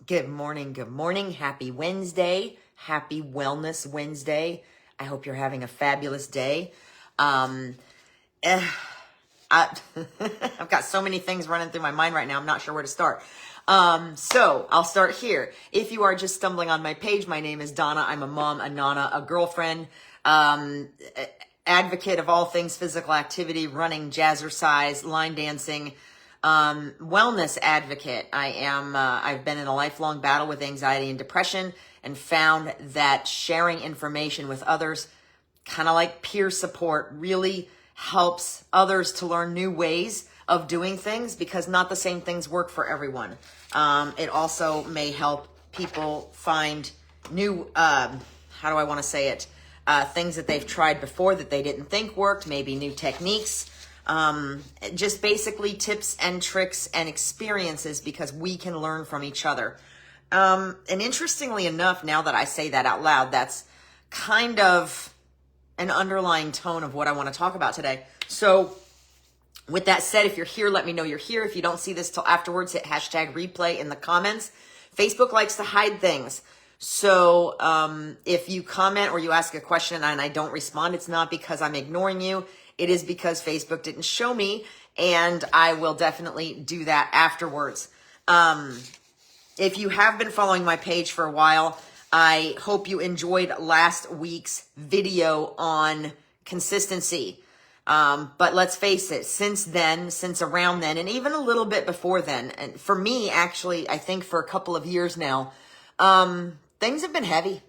Good morning. Good morning. Happy Wednesday. Happy Wellness Wednesday. I hope you're having a fabulous day. Um, eh, I've got so many things running through my mind right now. I'm not sure where to start. So I'll start here. If you are just stumbling on my page, my name is Donna. I'm a mom, a nana, a girlfriend, advocate of all things physical activity, running, jazzercise, line dancing, wellness advocate. I've been in a lifelong battle with anxiety and depression and found that sharing information with others, kind of like peer support, really helps others to learn new ways of doing things because not the same things work for everyone. It also may help people find new, how do I want to say it? Things that they've tried before that they didn't think worked, maybe new techniques. Just basically tips and tricks and experiences because we can learn from each other. And interestingly enough, now that I say that out loud, that's kind of an underlying tone of what I want to talk about today. So with that said, if you're here, let me know you're here. If you don't see this till afterwards, hit hashtag replay in the comments. Facebook likes to hide things. So if you comment or you ask a question and I don't respond, it's not because I'm ignoring you. It is because Facebook didn't show me, and I will definitely do that afterwards. If you have been following my page for a while, I hope you enjoyed last week's video on consistency. But let's face it, since around then, and even a little bit before then, and for me, actually, I think for a couple of years now, things have been heavy.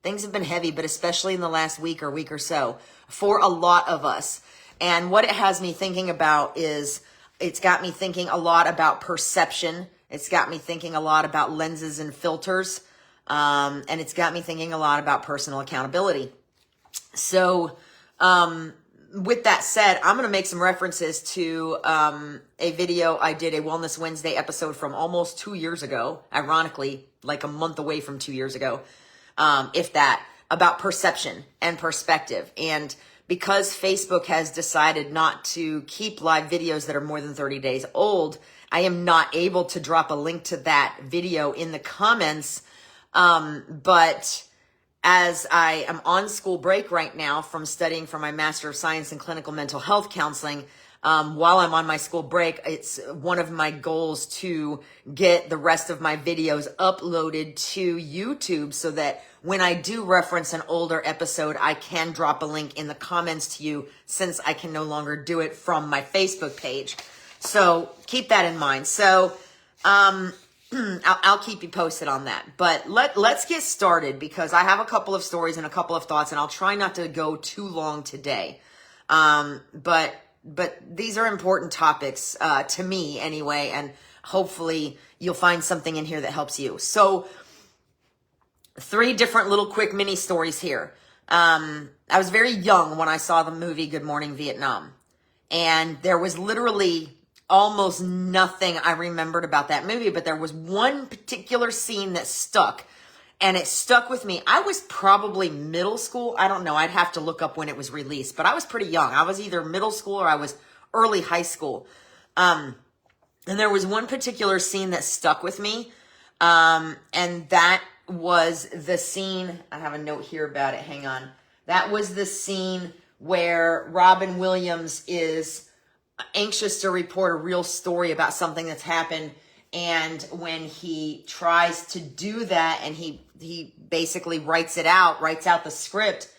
Things have been heavy, but especially in the last week or so for a lot of us. And what it has me thinking about is it's got me thinking a lot about perception. It's got me thinking a lot about lenses and filters. And it's got me thinking a lot about personal accountability. So, with that said, I'm going to make some references to a video I did, a Wellness Wednesday episode from almost 2 years ago, ironically, like a month away from 2 years ago. If that, about perception and perspective. And because Facebook has decided not to keep live videos that are more than 30 days old, I am not able to drop a link to that video in the comments. But as I am on school break right now from studying for my Master of Science in Clinical Mental Health Counseling, while I'm on my school break, it's one of my goals to get the rest of my videos uploaded to YouTube so that when I do reference an older episode, I can drop a link in the comments to you since I can no longer do it from my Facebook page. So keep that in mind. So I'll keep you posted on that. But let's get started because I have a couple of stories and a couple of thoughts, and I'll try not to go too long today. But these are important topics to me anyway, and hopefully you'll find something in here that helps you. So 3 different little quick mini stories here. I was very young when I saw the movie Good Morning Vietnam, and there was literally almost nothing I remembered about that movie, but there was one particular scene that stuck, and it stuck with me. I was probably middle school. I don't know. I'd have to look up when it was released, but I was pretty young. I was either middle school or I was early high school. And there was one particular scene that stuck with me. And that was the scene. I have a note here about it. Hang on. That was the scene where Robin Williams is anxious to report a real story about something that's happened. And when he tries to do that and he basically writes out the script,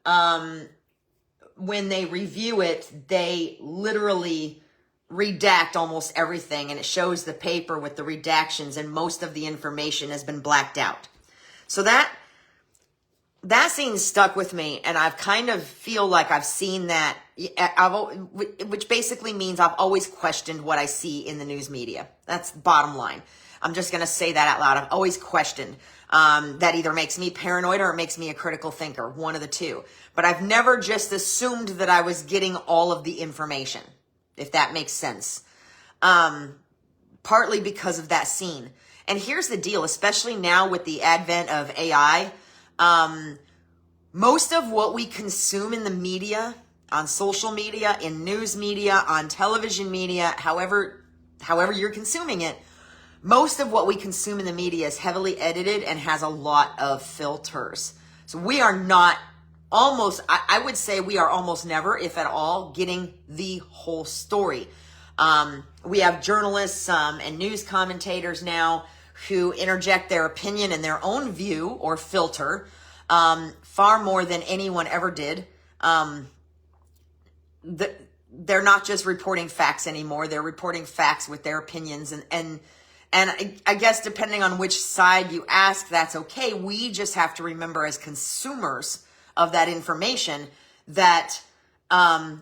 when they review it, they literally redact almost everything. And it shows the paper with the redactions and most of the information has been blacked out. So that scene stuck with me, and I've kind of feel like I've seen that, which basically means I've always questioned what I see in the news media. That's bottom line. I'm just going to say that out loud. I've always questioned. That either makes me paranoid or it makes me a critical thinker, one of the two. But I've never just assumed that I was getting all of the information, if that makes sense. Partly because of that scene. And here's the deal, especially now with the advent of AI, most of what we consume in the media, on social media, in news media, on television media, however you're consuming it, most of what we consume in the media is heavily edited and has a lot of filters. So we are not I would say we are almost never, if at all, getting the whole story. We have journalists and news commentators now who interject their opinion and their own view or filter far more than anyone ever did. They're not just reporting facts anymore. They're reporting facts with their opinions. And I guess depending on which side you ask, that's okay. We just have to remember as consumers of that information that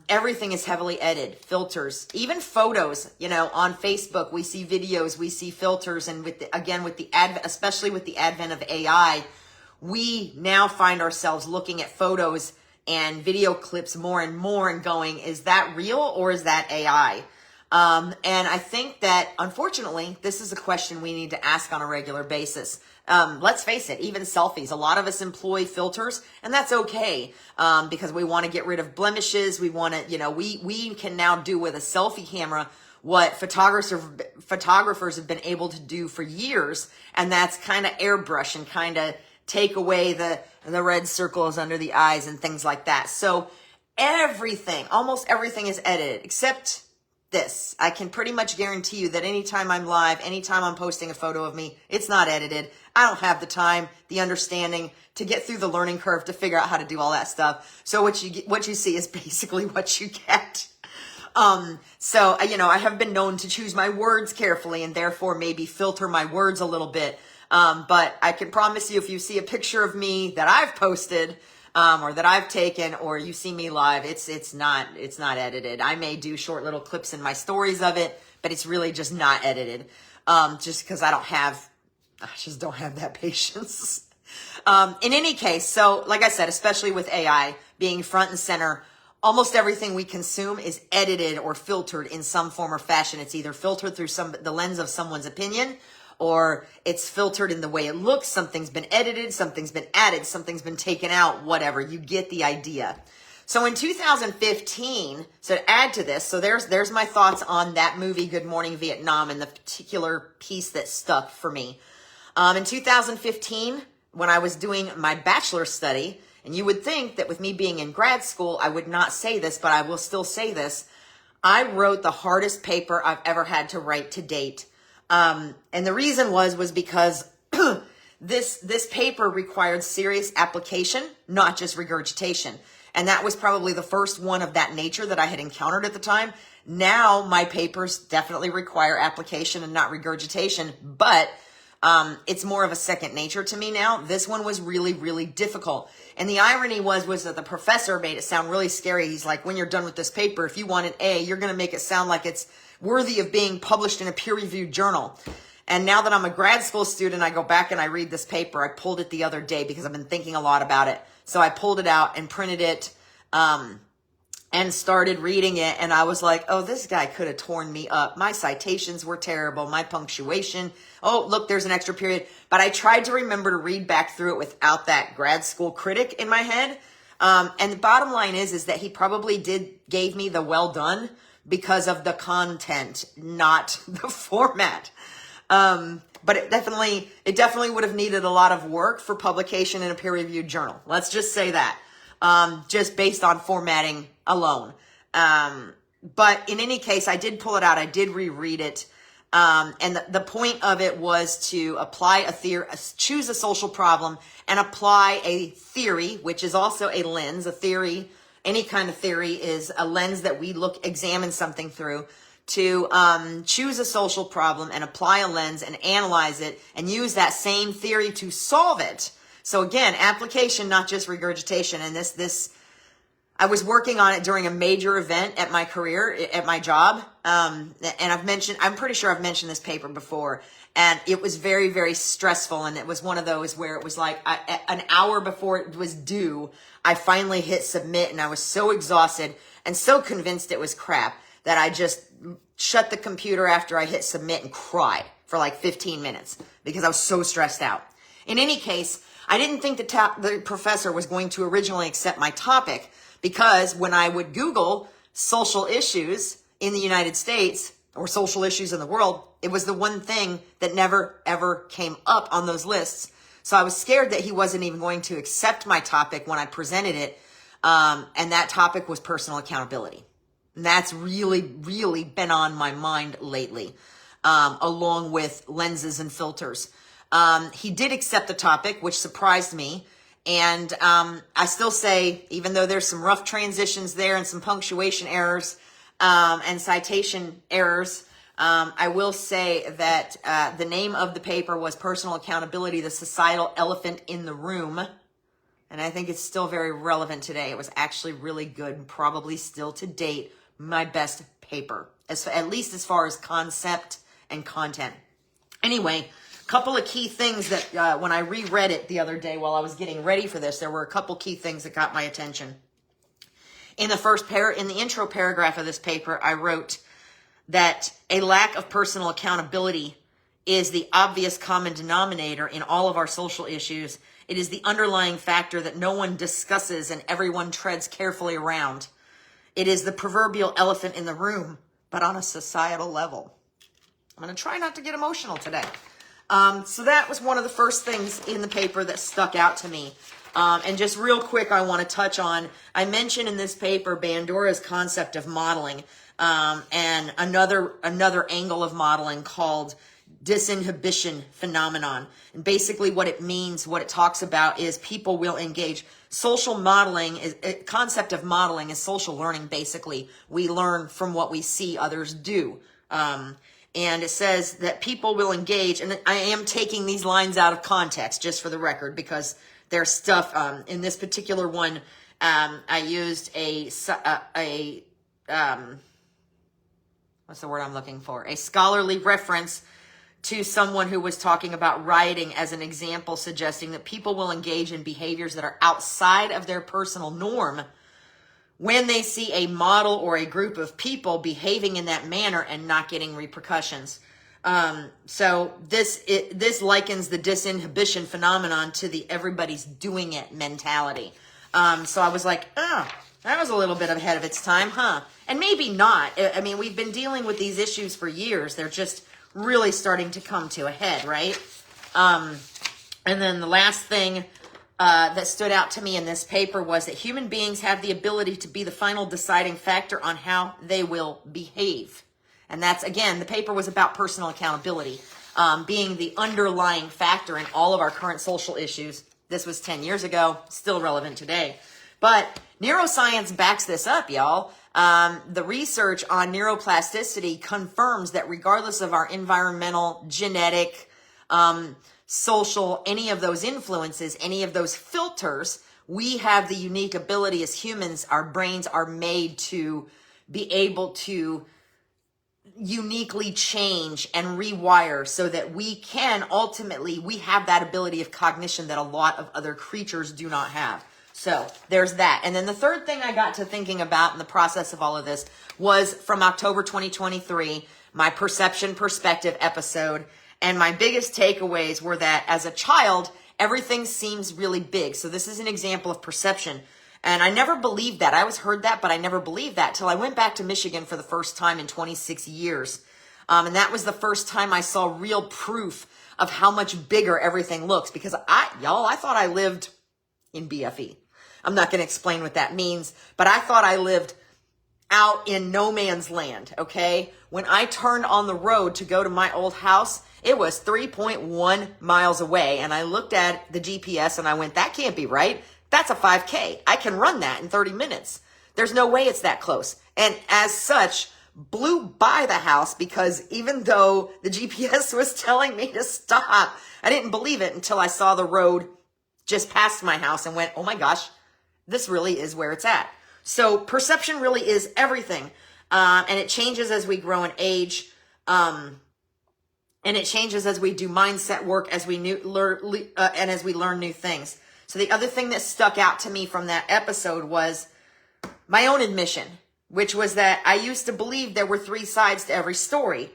everything is heavily edited, filters, even photos. On Facebook, we see videos, we see filters. And with the advent, especially with the advent of AI, we now find ourselves looking at photos and video clips more and more and going, is that real or is that AI? And I think that, unfortunately, this is a question we need to ask on a regular basis. Let's face it, even selfies. A lot of us employ filters, and that's okay, because we want to get rid of blemishes. We want to, we can now do with a selfie camera what photographers have been able to do for years, and that's kind of airbrush and kind of take away the red circles under the eyes and things like that. So almost everything is edited, except this. I can pretty much guarantee you that anytime I'm live, anytime I'm posting a photo of me, it's not edited. I don't have the time, the understanding to get through the learning curve to figure out how to do all that stuff. So what you see is basically what you get. So I have been known to choose my words carefully and therefore maybe filter my words a little bit. But I can promise you, if you see a picture of me that I've posted, or that I've taken, or you see me live, it's not edited. I may do short little clips in my stories of it, but it's really just not edited. Just because I just don't have that patience. In any case, so like I said, especially with AI being front and center, almost everything we consume is edited or filtered in some form or fashion. It's either filtered through the lens of someone's opinion, or it's filtered in the way it looks. Something's been edited, something's been added, something's been taken out, whatever. You get the idea. So in 2015, so to add to this, so there's my thoughts on that movie, Good Morning Vietnam, and the particular piece that stuck for me. In 2015, when I was doing my bachelor's study, and you would think that with me being in grad school, I would not say this, but I will still say this. I wrote the hardest paper I've ever had to write to date. And the reason was because this paper required serious application, not just regurgitation. And that was probably the first one of that nature that I had encountered at the time. Now my papers definitely require application and not regurgitation, but it's more of a second nature to me now. This one was really, really difficult. And the irony was that the professor made it sound really scary. He's like, when you're done with this paper, if you want an A, you're going to make it sound like it's worthy of being published in a peer-reviewed journal. And now that I'm a grad school student, I go back and I read this paper. I pulled it the other day because I've been thinking a lot about it. So I pulled it out and printed it, and started reading it. And I was like, oh, this guy could have torn me up. My citations were terrible. My punctuation. Oh, look, there's an extra period. But I tried to remember to read back through it without that grad school critic in my head. And the bottom line is that he probably gave me the well done because of the content, not the format. But it definitely would have needed a lot of work for publication in a peer-reviewed journal. Let's just say that, just based on formatting alone. But in any case, I did pull it out. I did reread it. And the point of it was to apply a theory, choose a social problem and apply a theory, which is also a lens. A theory, any kind of theory, is a lens that we examine something through, to choose a social problem and apply a lens and analyze it and use that same theory to solve it. So again, application, not just regurgitation. And I was working on it during a major event at my career, at my job. And I'm pretty sure I've mentioned this paper before. And it was very, very stressful. And it was one of those where it was like an hour before it was due, I finally hit submit, and I was so exhausted and so convinced it was crap that I just shut the computer after I hit submit and cried for like 15 minutes because I was so stressed out. In any case, I didn't think the professor was going to originally accept my topic, because when I would Google social issues in the United States or social issues in the world, It was the one thing that never, ever came up on those lists. So I was scared that he wasn't even going to accept my topic when I presented it. And that topic was personal accountability. And that's really, really been on my mind lately, along with lenses and filters. He did accept the topic, which surprised me. And I still say, even though there's some rough transitions there and some punctuation errors and citation errors, I will say that the name of the paper was Personal Accountability, the Societal Elephant in the Room. And I think it's still very relevant today. It was actually really good and probably still to date my best paper, at least as far as concept and content. Anyway, a couple of key things that when I reread it the other day while I was getting ready for this, there were a couple key things that got my attention. In the intro paragraph of this paper, I wrote that a lack of personal accountability is the obvious common denominator in all of our social issues. It is the underlying factor that no one discusses and everyone treads carefully around. It is the proverbial elephant in the room, but on a societal level. I'm going to try not to get emotional today. So that was one of the first things in the paper that stuck out to me. And just real quick, I want to touch on, I mentioned in this paper Bandura's concept of modeling, and another angle of modeling called disinhibition phenomenon. And basically what it means, what it talks about is people will engage. Social modeling is concept of modeling is social learning. Basically, we learn from what we see others do. And it says that people will engage, and I am taking these lines out of context just for the record because there's stuff in this particular one. I used what's the word I'm looking for? A scholarly reference to someone who was talking about rioting as an example, suggesting that people will engage in behaviors that are outside of their personal norm when they see a model or a group of people behaving in that manner and not getting repercussions. So this likens the disinhibition phenomenon to the everybody's doing it mentality. So I was like, that was a little bit ahead of its time, huh? And maybe not. I mean, we've been dealing with these issues for years. They're just really starting to come to a head, right? And then the last thing that stood out to me in this paper was that human beings have the ability to be the final deciding factor on how they will behave. And that's, again, the paper was about personal accountability, being the underlying factor in all of our current social issues. This was 10 years ago, still relevant today. But neuroscience backs this up, y'all. The research on neuroplasticity confirms that regardless of our environmental, genetic, social, any of those influences, any of those filters, we have the unique ability as humans, our brains are made to be able to uniquely change and rewire so that we can ultimately, we have that ability of cognition that a lot of other creatures do not have. So there's that. And then the third thing I got to thinking about in the process of all of this was from October 2023, my perception perspective episode. And my biggest takeaways were that as a child, everything seems really big. So this is an example of perception. And I never believed that. I always heard that, but I never believed that till I went back to Michigan for the first time in 26 years. And that was the first time I saw real proof of how much bigger everything looks. Because I thought I lived in BFE. I'm not going to explain what that means, but I thought I lived out in no man's land, okay? When I turned on the road to go to my old house, it was 3.1 miles away, and I looked at the GPS and I went, that can't be right. That's a 5K. I can run that in 30 minutes. There's no way it's that close. And as such, blew by the house because even though the GPS was telling me to stop, I didn't believe it until I saw the road just past my house and went, oh my gosh, this really is where it's at. So perception really is everything. And it changes as we grow in age. And it changes as we do mindset work, as we and as we learn new things. So the other thing that stuck out to me from that episode was my own admission, which was that I used to believe there were three sides to every story: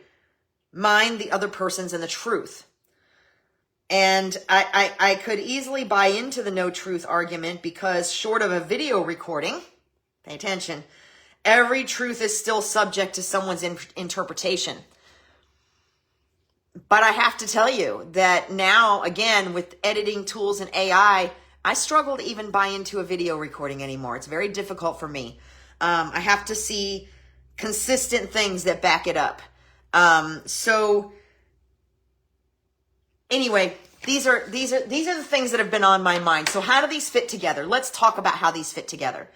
mine, the other person's, and the truth. And I could easily buy into the no truth argument because short of a video recording, pay attention, every truth is still subject to someone's interpretation. But I have to tell you that now, again, with editing tools and AI, I struggle to even buy into a video recording anymore. It's very difficult for me. I have to see consistent things that back it up. So anyway, these are the things that have been on my mind. So how do these fit together? Let's talk about how these fit together.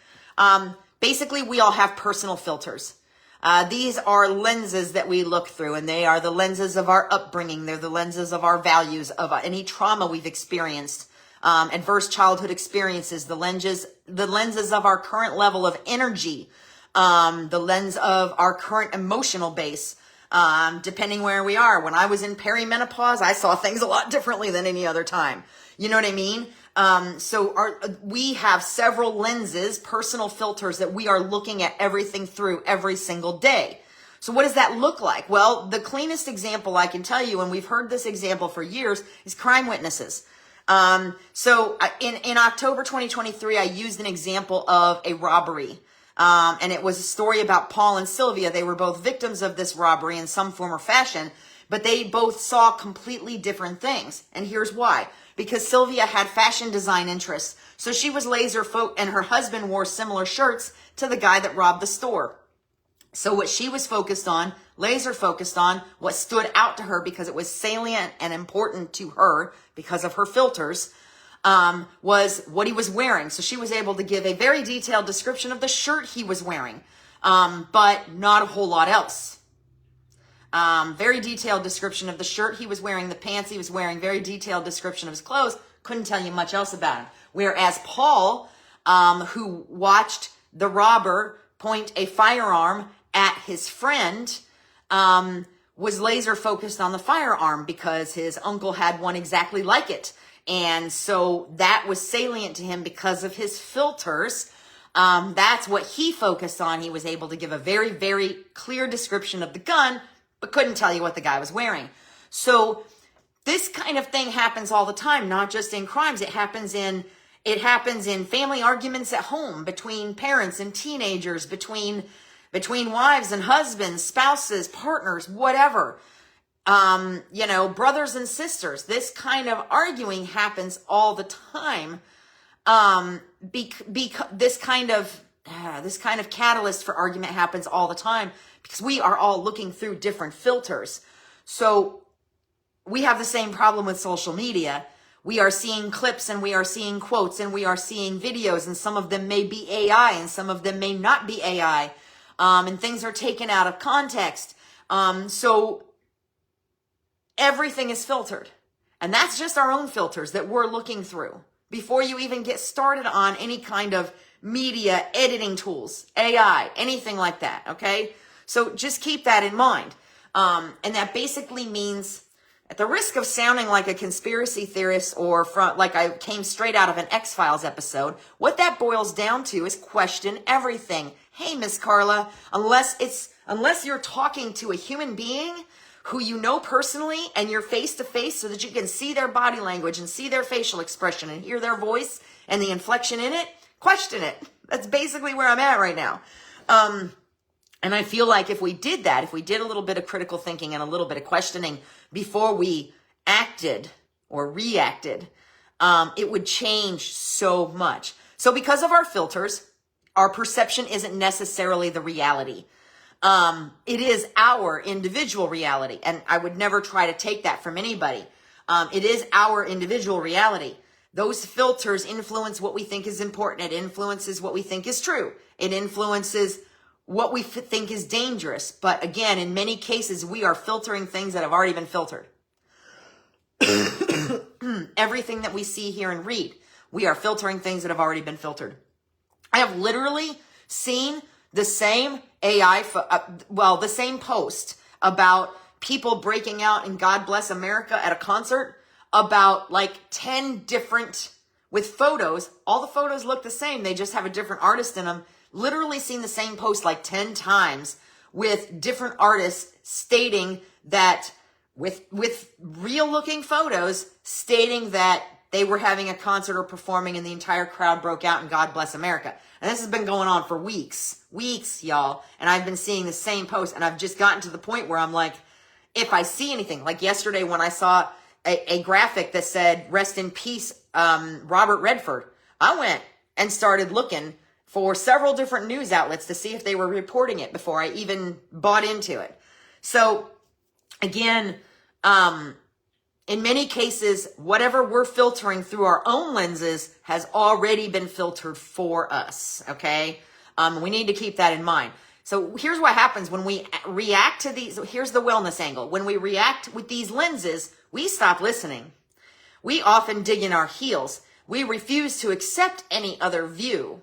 Basically, we all have personal filters. These are lenses that we look through, and they are the lenses of our upbringing. They're the lenses of our values, of any trauma we've experienced, adverse childhood experiences, the lenses of our current level of energy, the lens of our current emotional base, depending where we are. When I was in perimenopause, I saw things a lot differently than any other time. You know what I mean? So we have several lenses, personal filters that we are looking at everything through every single day. So what does that look like? Well, the cleanest example I can tell you, and we've heard this example for years, is crime witnesses. So in October 2023, I used an example of a robbery. And it was a story about Paul and Sylvia. They were both victims of this robbery in some form or fashion, but they both saw completely different things. And here's why. Because Sylvia had fashion design interests. So she was laser focused, and her husband wore similar shirts to the guy that robbed the store. So what she was focused on, laser focused on, what stood out to her because it was salient and important to her because of her filters, was what he was wearing. So she was able to give a very detailed description of the shirt he was wearing, but not a whole lot else. Very detailed description of the shirt he was wearing, the pants he was wearing, very detailed description of his clothes. Couldn't tell you much else about him. Whereas Paul, who watched the robber point a firearm at his friend, was laser focused on the firearm because his uncle had one exactly like it. And so that was salient to him because of his filters. That's what he focused on. He was able to give a very, very clear description of the gun, but couldn't tell you what the guy was wearing. So this kind of thing happens all the time, not just in crimes. It happens in family arguments at home, between parents and teenagers, between wives and husbands, spouses, partners, whatever. Brothers and sisters. This kind of arguing happens all the time. This kind of catalyst for argument happens all the time because we are all looking through different filters. So we have the same problem with social media. We are seeing clips and we are seeing quotes and we are seeing videos, and some of them may be AI and some of them may not be AI. And things are taken out of context. So everything is filtered. And that's just our own filters that we're looking through before you even get started on any kind of media editing tools, AI, anything like that, okay? So just keep that in mind. And that basically means, at the risk of sounding like a conspiracy theorist or like I came straight out of an X-Files episode, what that boils down to is question everything. Hey, Miss Carla, unless you're talking to a human being who you know personally and you're face to face so that you can see their body language and see their facial expression and hear their voice and the inflection in it, question it. That's basically where I'm at right now. And I feel like if we did that, if we did a little bit of critical thinking and a little bit of questioning before we acted or reacted, it would change so much. So because of our filters, our perception isn't necessarily the reality. It is our individual reality. And I would never try to take that from anybody. It is our individual reality. Those filters influence what we think is important. It influences what we think is true. It influences what we think is dangerous. But again, in many cases, we are filtering things that have already been filtered. Everything that we see, hear, and read, we are filtering things that have already been filtered. I have literally seen the same the same post about people breaking out in God Bless America at a concert, about like 10 different, with photos. All the photos look the same. They just have a different artist in them. Literally seen the same post like 10 times with different artists stating that, with real looking photos stating that they were having a concert or performing and the entire crowd broke out in God Bless America. And this has been going on for weeks, y'all. And I've been seeing the same post, and I've just gotten to the point where I'm like, if I see anything, like yesterday when I saw a graphic that said, rest in peace, Robert Redford, I went and started looking for several different news outlets to see if they were reporting it before I even bought into it. So again, in many cases, whatever we're filtering through our own lenses has already been filtered for us, okay? We need to keep that in mind. So here's what happens when we react to these. Here's the wellness angle. When we react with these lenses, we stop listening. We often dig in our heels. We refuse to accept any other view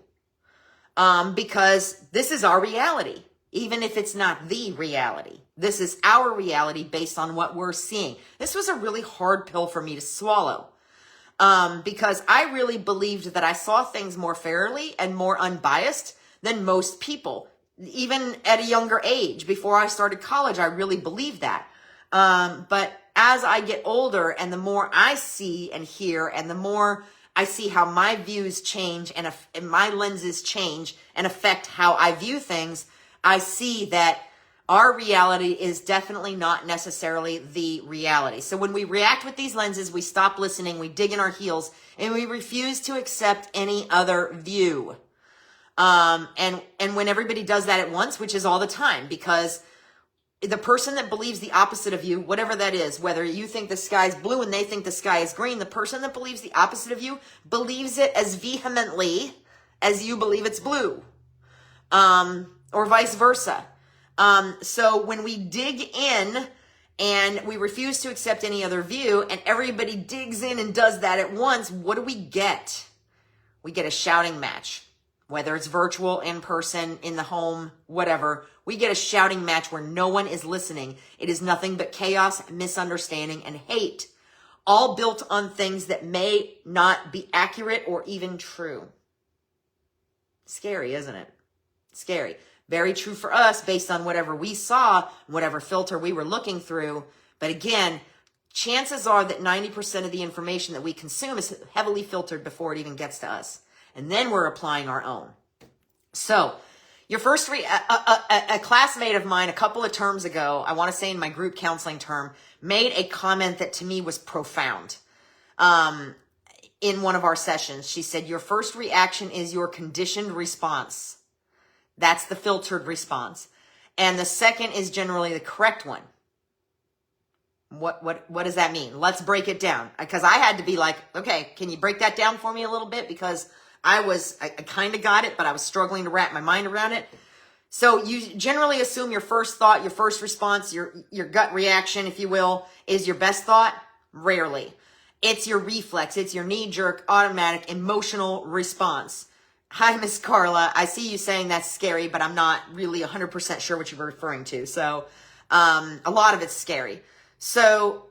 because this is our reality, even if it's not the reality. This is our reality based on what we're seeing. This was a really hard pill for me to swallow because I really believed that I saw things more fairly and more unbiased than most people. Even at a younger age, before I started college, I really believed that. But as I get older and the more I see and hear and the more I see how my views change and my lenses change and affect how I view things, I see that our reality is definitely not necessarily the reality. So when we react with these lenses, we stop listening, we dig in our heels, and we refuse to accept any other view. And when everybody does that at once, which is all the time, because the person that believes the opposite of you, whatever that is, whether you think the sky is blue and they think the sky is green, the person that believes the opposite of you believes it as vehemently as you believe it's blue, or vice versa. So when we dig in and we refuse to accept any other view and everybody digs in and does that at once, what do we get? We get a shouting match. Whether it's virtual, in person, in the home, whatever, we get a shouting match where no one is listening. It is nothing but chaos, misunderstanding, and hate, all built on things that may not be accurate or even true. Scary, isn't it? Scary. Very true for us based on whatever we saw, whatever filter we were looking through. But again, chances are that 90% of the information that we consume is heavily filtered before it even gets to us. And then we're applying our own. So your first, a classmate of mine a couple of terms ago, I want to say in my group counseling term, made a comment that to me was profound. In one of our sessions, she said, your first reaction is your conditioned response. That's the filtered response. And the second is generally the correct one. What does that mean? Let's break it down. Because I had to be like, okay, can you break that down for me a little bit? Because I kind of got it, but I was struggling to wrap my mind around it. So you generally assume your first thought, your first response, your gut reaction, if you will, is your best thought. Rarely. It's your reflex. It's your knee-jerk, automatic, emotional response. Hi, Miss Carla. I see you saying that's scary, but I'm not really 100% sure what you're referring to. So a lot of it's scary. So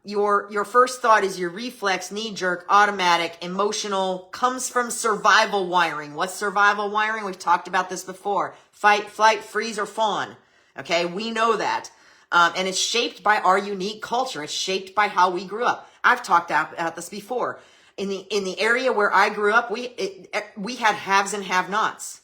your first thought is your reflex, knee-jerk, automatic, emotional, comes from survival wiring. What's survival wiring? We've talked about this before. Fight, flight, freeze, or fawn. Okay, we know that. And it's shaped by our unique culture. It's shaped by how we grew up. I've talked about this before. In the area where I grew up, we had haves and have-nots.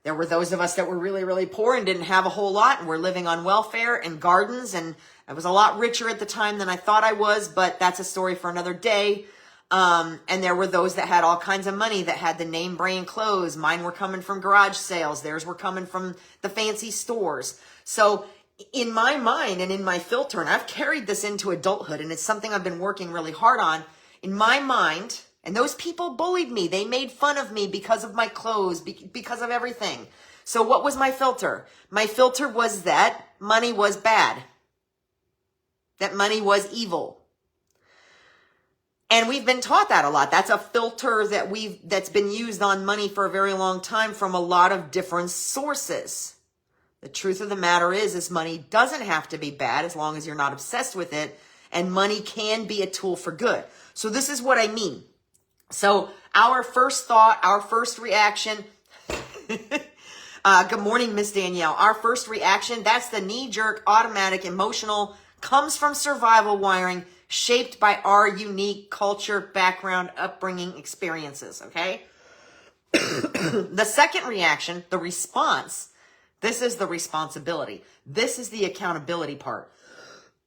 There were those of us that were really, really poor and didn't have a whole lot and were living on welfare and gardens, and I was a lot richer at the time than I thought I was, but that's a story for another day. And there were those that had all kinds of money that had the name brand clothes. Mine were coming from garage sales. Theirs were coming from the fancy stores. So in my mind and in my filter, and I've carried this into adulthood, and it's something I've been working really hard on, in my mind, and those people bullied me. They made fun of me because of my clothes, because of everything. So what was my filter? My filter was that money was bad. That money was evil. And we've been taught that a lot. That's a filter that's been used on money for a very long time from a lot of different sources. The truth of the matter is money doesn't have to be bad as long as you're not obsessed with it. And money can be a tool for good. So this is what I mean. So our first thought, our first reaction, good morning, Miss Danielle. Our first reaction, that's the knee-jerk, automatic, emotional, comes from survival wiring, shaped by our unique culture, background, upbringing, experiences, okay? The second reaction, the response, this is the responsibility. This is the accountability part.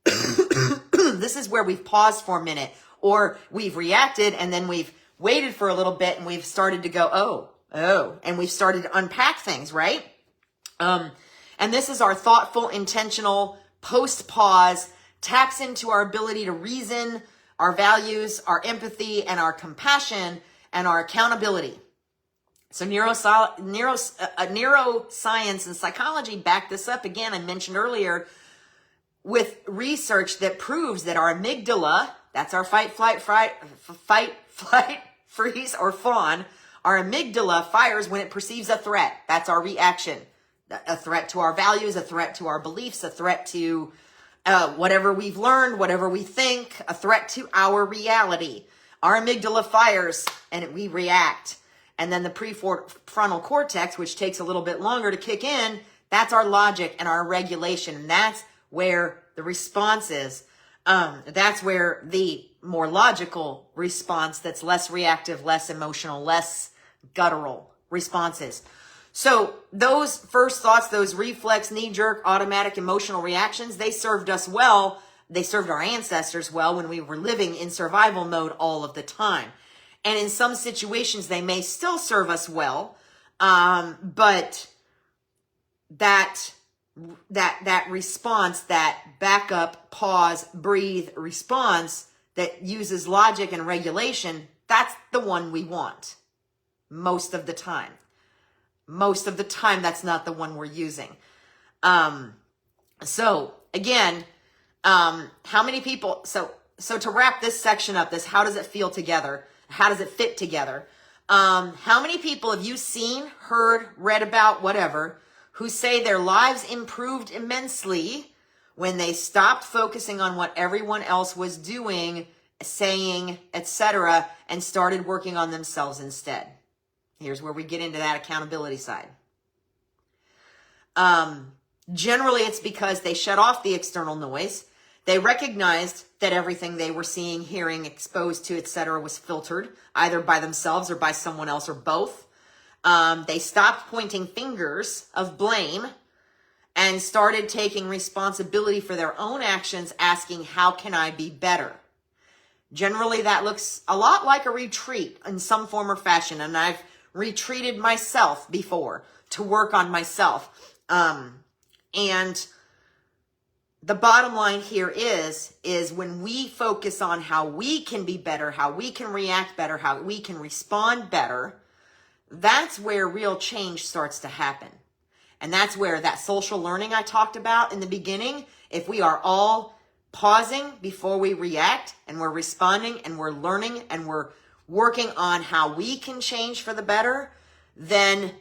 This is where we've paused for a minute, or we've reacted and then we've waited for a little bit and we've started to go, oh, and we've started to unpack things, right? And this is our thoughtful, intentional, post-pause, taps into our ability to reason, our values, our empathy, and our compassion, and our accountability. So neuroscience and psychology back this up. Again, I mentioned earlier, with research that proves that our amygdala, that's our fight, flight, freeze, or fawn, our amygdala fires when it perceives a threat. That's our reaction. A threat to our values, a threat to our beliefs, a threat to whatever we've learned, whatever we think, a threat to our reality. Our amygdala fires and we react. And then the prefrontal cortex, which takes a little bit longer to kick in, that's our logic and our regulation. And that's where the response is. That's where the more logical response that's less reactive, less emotional, less guttural responses. So those first thoughts, those reflex, knee-jerk, automatic emotional reactions, they served us well. They served our ancestors well when we were living in survival mode all of the time. And in some situations, they may still serve us well, but that response, that backup, pause, breathe response that uses logic and regulation, that's the one we want most of the time. Most of the time, that's not the one we're using. So again, how many people, so to wrap this section up, how does it feel together? How does it fit together? How many people have you seen, heard, read about, whatever, who say their lives improved immensely when they stopped focusing on what everyone else was doing, saying, etc., and started working on themselves instead? Here's where we get into that accountability side. Generally, it's because they shut off the external noise. They recognized that everything they were seeing, hearing, exposed to, etc., was filtered, either by themselves or by someone else or both. They stopped pointing fingers of blame and started taking responsibility for their own actions, asking, how can I be better? Generally, that looks a lot like a retreat in some form or fashion, and I've retreated myself before to work on myself. And the bottom line here is when we focus on how we can be better, how we can react better, how we can respond better, that's where real change starts to happen. And that's where that social learning I talked about in the beginning, if we are all pausing before we react and we're responding and we're learning and we're working on how we can change for the better, then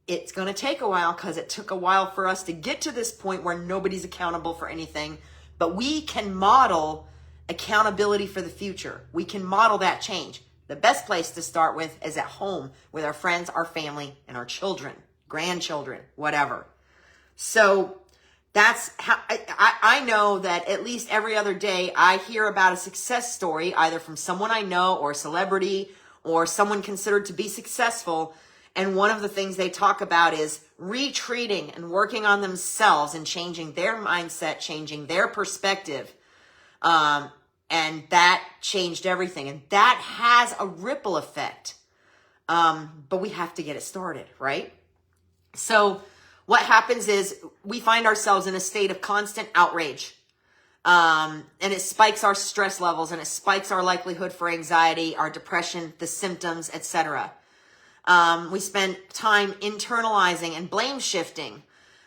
it's going to take a while, because it took a while for us to get to this point where nobody's accountable for anything. But we can model accountability for the future. We can model that change. The best place to start with is at home with our friends, our family, and our children, grandchildren, whatever. So that's how I know that at least every other day I hear about a success story, either from someone I know or a celebrity or someone considered to be successful. And one of the things they talk about is retreating and working on themselves and changing their mindset, changing their perspective. And that changed everything. And that has a ripple effect. But we have to get it started, right? So what happens is we find ourselves in a state of constant outrage. And it spikes our stress levels and it spikes our likelihood for anxiety, our depression, the symptoms, etc. We spend time internalizing and blame shifting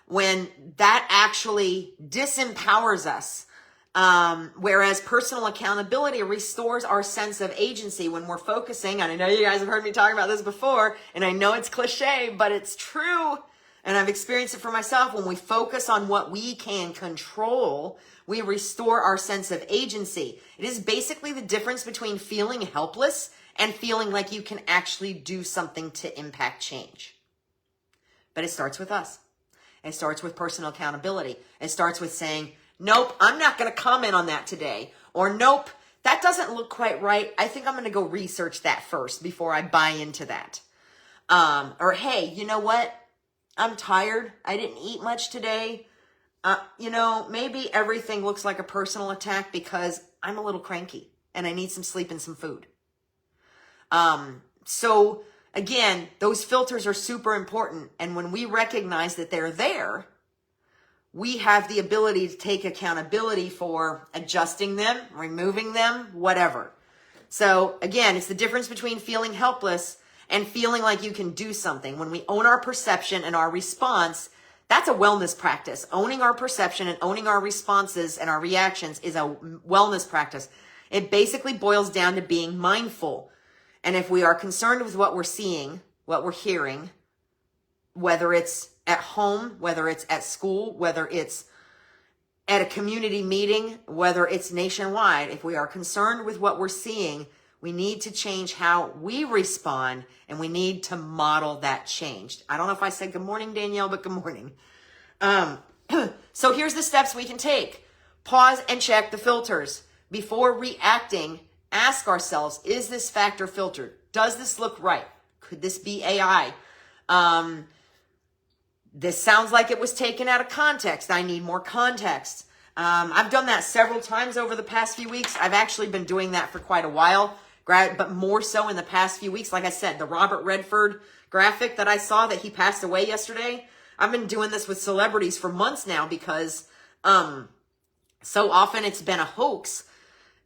when that actually disempowers us. Whereas personal accountability restores our sense of agency when we're focusing. And I know you guys have heard me talk about this before, and I know it's cliche, but it's true. And I've experienced it for myself. When we focus on what we can control, we restore our sense of agency. It is basically the difference between feeling helpless and feeling like you can actually do something to impact change. But it starts with us. It starts with personal accountability. It starts with saying, nope, I'm not going to comment on that today. Or nope, that doesn't look quite right. I think I'm going to go research that first before I buy into that. Or hey, you know what? I'm tired. I didn't eat much today. maybe everything looks like a personal attack because I'm a little cranky and I need some sleep and some food. So again, those filters are super important. And when we recognize that they're there, we have the ability to take accountability for adjusting them, removing them, whatever. So again, it's the difference between feeling helpless and feeling like you can do something. When we own our perception and our response, that's a wellness practice. Owning our perception and owning our responses and our reactions is a wellness practice. It basically boils down to being mindful. And if we are concerned with what we're seeing, what we're hearing, whether it's at home, whether it's at school, whether it's at a community meeting, whether it's nationwide, if we are concerned with what we're seeing, we need to change how we respond, and we need to model that change. I don't know if I said good morning, Danielle, but good morning. So here's the steps we can take. Pause and check the filters. Before reacting, ask ourselves, is this factor filtered? Does this look right? Could this be AI? This sounds like it was taken out of context. I need more context. I've done that several times over the past few weeks. I've actually been doing that for quite a while, but more so in the past few weeks. Like I said, the Robert Redford graphic that I saw that he passed away yesterday, I've been doing this with celebrities for months now because so often it's been a hoax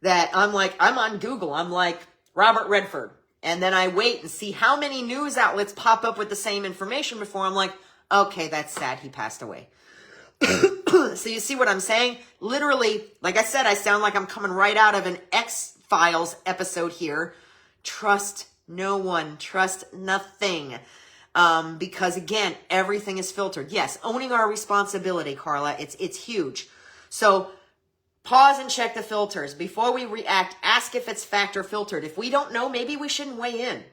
that I'm on Google, I'm like, Robert Redford. And then I wait and see how many news outlets pop up with the same information before I'm like, okay, that's sad, he passed away. So you see what I'm saying? Literally, like I said, I sound like I'm coming right out of an X-Files episode here. Trust no one, trust nothing. Because again, everything is filtered. Yes, owning our responsibility, Carla, it's huge. So pause and check the filters. Before we react, ask if it's factor filtered. If we don't know, maybe we shouldn't weigh in.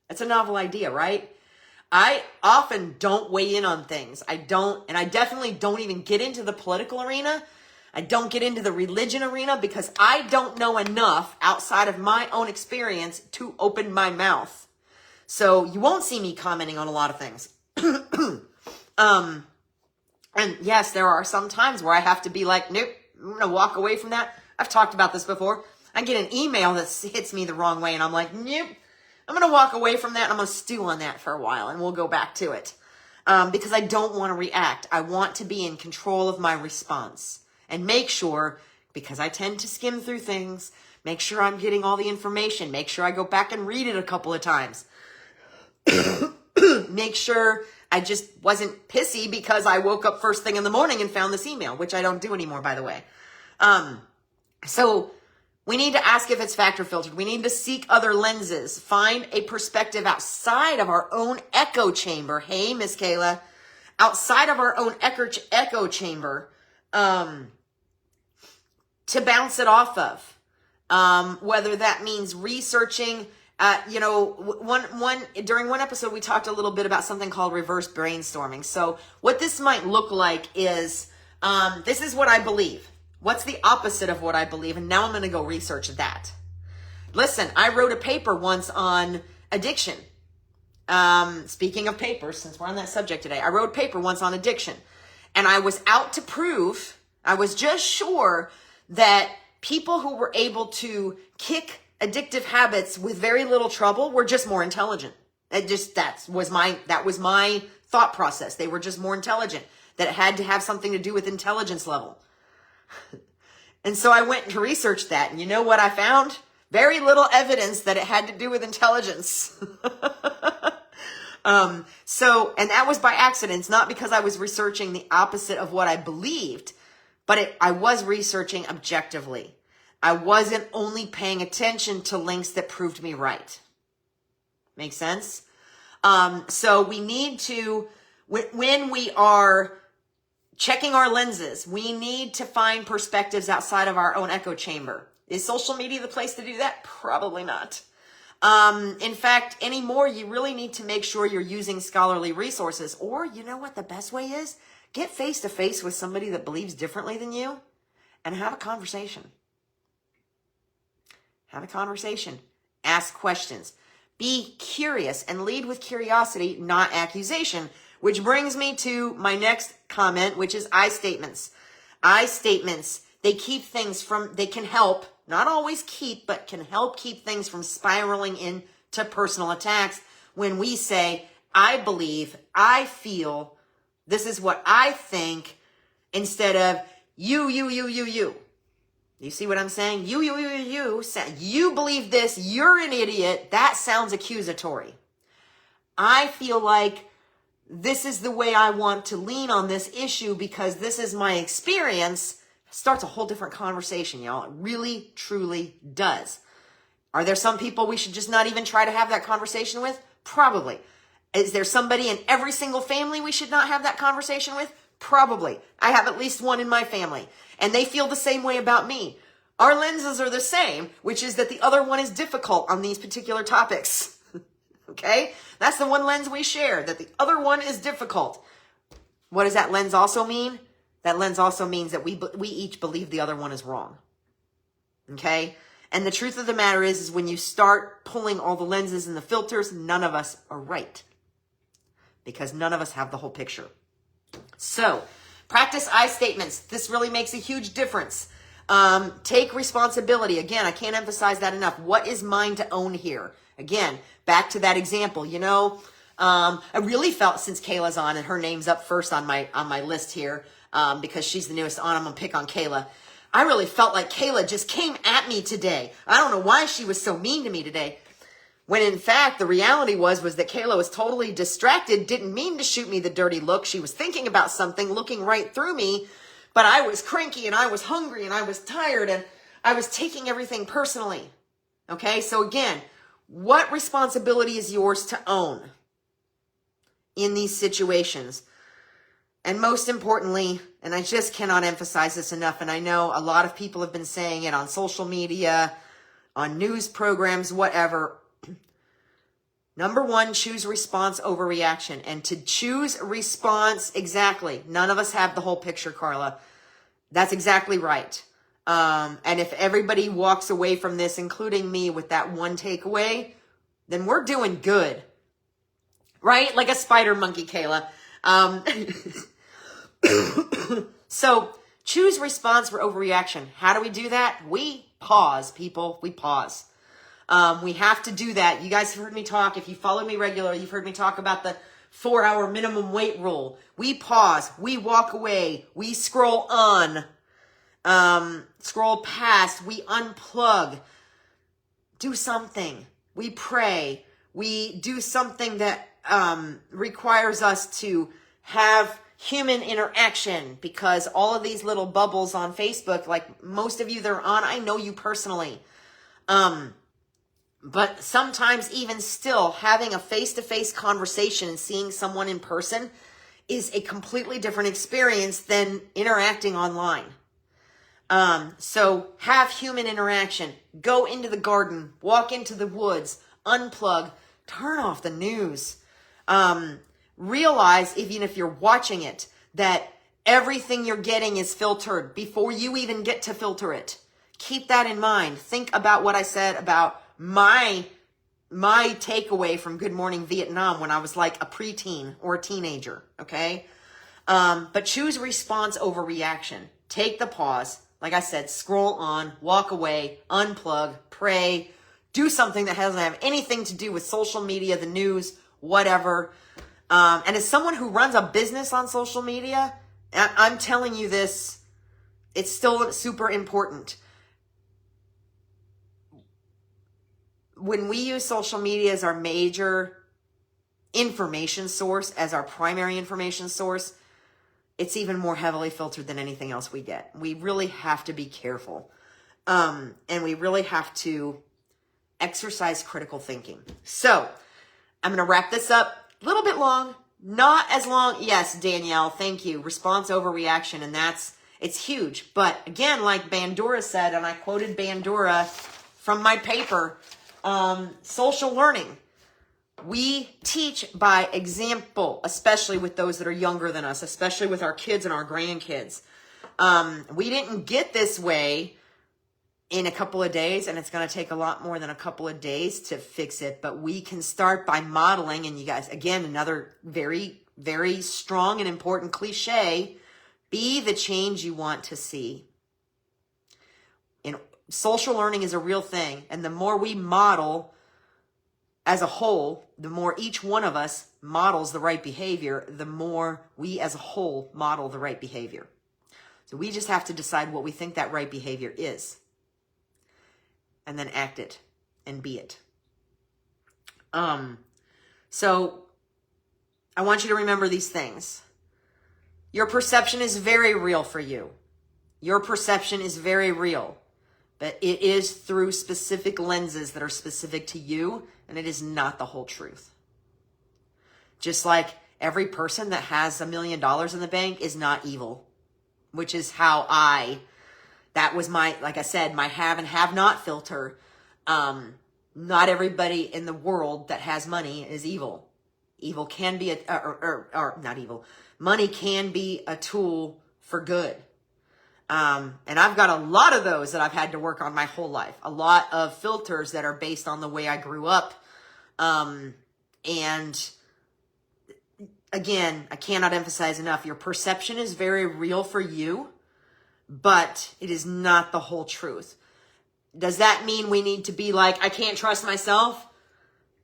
That's a novel idea, right? I often don't weigh in on things. I definitely don't even get into the political arena. I don't get into the religion arena because I don't know enough outside of my own experience to open my mouth. So you won't see me commenting on a lot of things. And yes, there are some times where I have to be like, nope, I'm going to walk away from that. I've talked about this before. I get an email that hits me the wrong way and I'm like, nope, I'm going to walk away from that and I'm going to stew on that for a while and we'll go back to it. Because I don't want to react. I want to be in control of my response and make sure, because I tend to skim through things, make sure I'm getting all the information, make sure I go back and read it a couple of times. Make sure I just wasn't pissy because I woke up first thing in the morning and found this email, which I don't do anymore, by the way. So we need to ask if it's factor filtered. We need to seek other lenses, find a perspective outside of our own echo chamber. Hey, Miss Kayla, outside of our own echo chamber, to bounce it off of. Whether that means researching, during one episode, we talked a little bit about something called reverse brainstorming. So what this might look like is, this is what I believe. What's the opposite of what I believe? And now I'm going to go research that. Listen, I wrote a paper once on addiction. Speaking of papers, since we're on that subject today, I wrote a paper once on addiction. And I was out to prove, I was just sure that people who were able to kick addictive habits with very little trouble were just more intelligent. That was my thought process. They were just more intelligent. That it had to have something to do with intelligence level. And so I went to research that, and you know what I found? Very little evidence that it had to do with intelligence. And that was by accident. It's not because I was researching the opposite of what I believed, but I was researching objectively. I wasn't only paying attention to links that proved me right. Make sense? So we need to, when we are checking our lenses, we need to find perspectives outside of our own echo chamber. Is social media the place to do that? Probably not. In fact, anymore, you really need to make sure you're using scholarly resources. Or, you know what the best way is? Get face to face with somebody that believes differently than you and have a conversation. Have a conversation. Ask questions. Be curious and lead with curiosity, not accusation. Which brings me to my next comment, which is I statements. I statements, they keep things from, they can help, not always keep, but can help keep things from spiraling into personal attacks when we say, I believe, I feel, this is what I think, instead of you. You see what I'm saying? You. You believe this, you're an idiot. That sounds accusatory. I feel like this is the way I want to lean on this issue because this is my experience. Starts a whole different conversation, y'all. It really, truly does. Are there some people we should just not even try to have that conversation with? Probably. Is there somebody in every single family we should not have that conversation with? Probably. I have at least one in my family, and they feel the same way about me. Our lenses are the same, which is that the other one is difficult on these particular topics. Okay? That's the one lens we share, that the other one is difficult. What does that lens also mean? That lens also means that we each believe the other one is wrong. Okay? And the truth of the matter is when you start pulling all the lenses and the filters, none of us are right. Because none of us have the whole picture. So, practice I statements. This really makes a huge difference. Take responsibility. Again, I can't emphasize that enough. What is mine to own here? Again, back to that example. I really felt, since Kayla's on and her name's up first on my list here, because she's the newest on, I'm gonna pick on Kayla. I really felt like Kayla just came at me today. I don't know why she was so mean to me today. When in fact, the reality was that Kayla was totally distracted, didn't mean to shoot me the dirty look. She was thinking about something, looking right through me, but I was cranky and I was hungry and I was tired and I was taking everything personally. Okay, so again, what responsibility is yours to own in these situations? And most importantly, and I just cannot emphasize this enough, and I know a lot of people have been saying it on social media, on news programs, whatever. Number one, choose response over reaction. And to choose response, exactly. None of us have the whole picture, Carla. That's exactly right. And if everybody walks away from this, including me, with that one takeaway, then we're doing good. Right? Like a spider monkey, Kayla. So choose response for overreaction. How do we do that? We pause, people. We pause. We have to do that. You guys have heard me talk. If you follow me regularly, you've heard me talk about the 4-hour minimum wait rule. We pause. We walk away. We scroll on. Scroll past. We unplug. Do something. We pray. We do something that requires us to have human interaction, because all of these little bubbles on Facebook, like most of you that are on, I know you personally. But sometimes even still, having a face-to-face conversation and seeing someone in person is a completely different experience than interacting online. So have human interaction. Go into the garden, walk into the woods, unplug, turn off the news. Realize, even if you're watching it, that everything you're getting is filtered before you even get to filter it. Keep that in mind. Think about what I said about my takeaway from Good Morning Vietnam when I was like a preteen or a teenager, okay? But choose response over reaction. Take the pause. Like I said, scroll on, walk away, unplug, pray, do something that doesn't have anything to do with social media, the news, whatever. And as someone who runs a business on social media, I'm telling you this, it's still super important. When we use social media as our major information source, as our primary information source, it's even more heavily filtered than anything else we get. We really have to be careful. And we really have to exercise critical thinking. So I'm going to wrap this up. A little bit long, not as long. Yes, Danielle, thank you. Response over reaction. And it's huge. But again, like Bandura said, and I quoted Bandura from my paper, social learning. We teach by example, especially with those that are younger than us, especially with our kids and our grandkids. We didn't get this way in a couple of days, and it's going to take a lot more than a couple of days to fix it, but we can start by modeling. And you guys, again, another very very strong and important cliche, be the change you want to see. And social learning is a real thing. And the more we model as a whole, the more each one of us models the right behavior, the more we as a whole model the right behavior. So we just have to decide what we think that right behavior is, and then act it and be it. So I want you to remember these things. Your perception is very real for you. Your perception is very real, but it is through specific lenses that are specific to you, and it is not the whole truth. Just like every person that has $1 million in the bank is not evil, which is how that was my, like I said, my have and have not filter. Not everybody in the world that has money is evil. Evil can be not evil. Money can be a tool for good. And I've got a lot of those that I've had to work on my whole life. A lot of filters that are based on the way I grew up. And again, I cannot emphasize enough, your perception is very real for you, but it is not the whole truth. Does that mean we need to be like, I can't trust myself?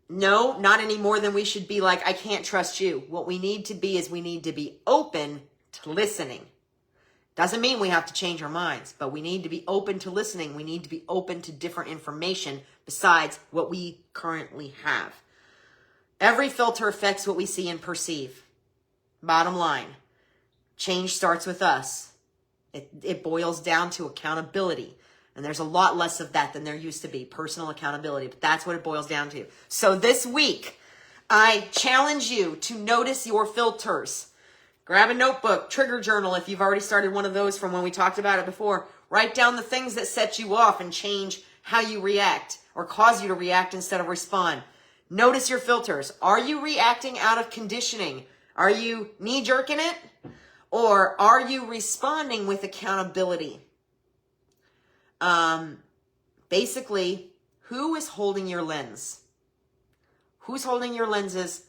No, not any more than we should be like, I can't trust you. What we need to be is we need to be open to listening. Doesn't mean we have to change our minds, but we need to be open to listening. We need to be open to different information besides what we currently have. Every filter affects what we see and perceive. Bottom line, change starts with us. It boils down to accountability. And there's a lot less of that than there used to be, personal accountability. But that's what it boils down to. So this week, I challenge you to notice your filters. Grab a notebook, trigger journal if you've already started one of those from when we talked about it before. Write down the things that set you off and change how you react or cause you to react instead of respond. Notice your filters. Are you reacting out of conditioning? Are you knee-jerking it? Or are you responding with accountability? Basically, who is holding your lens? Who's holding your lenses?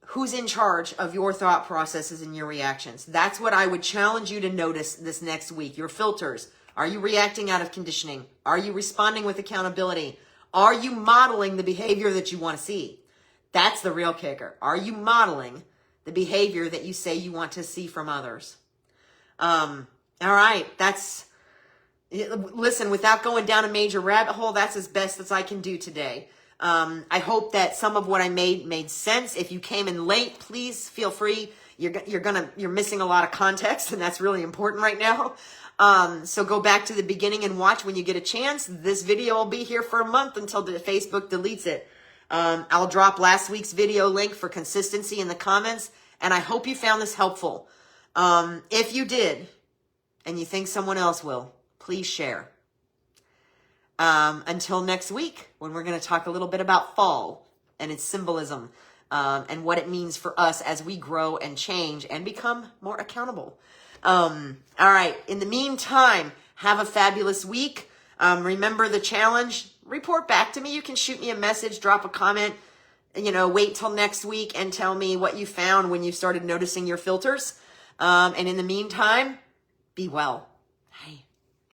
Who's in charge of your thought processes and your reactions? That's what I would challenge you to notice this next week. Your filters. Are you reacting out of conditioning? Are you responding with accountability? Are you modeling the behavior that you want to see? That's the real kicker. Are you modeling the behavior that you say you want to see from others? All right. Listen, without going down a major rabbit hole, that's as best as I can do today. I hope that some of what I made sense. If you came in late, please feel free. You're missing a lot of context, and that's really important right now. So go back to the beginning and watch when you get a chance. This video will be here for a month until Facebook deletes it. I'll drop last week's video link for consistency in the comments, and I hope you found this helpful. If you did, and you think someone else will, please share. Until next week, when we're going to talk a little bit about fall and its symbolism, and what it means for us as we grow and change and become more accountable. All right. In the meantime, have a fabulous week. Remember the challenge. Report back to me. You can shoot me a message, drop a comment, wait till next week and tell me what you found when you started noticing your filters. And in the meantime, be well. Hey.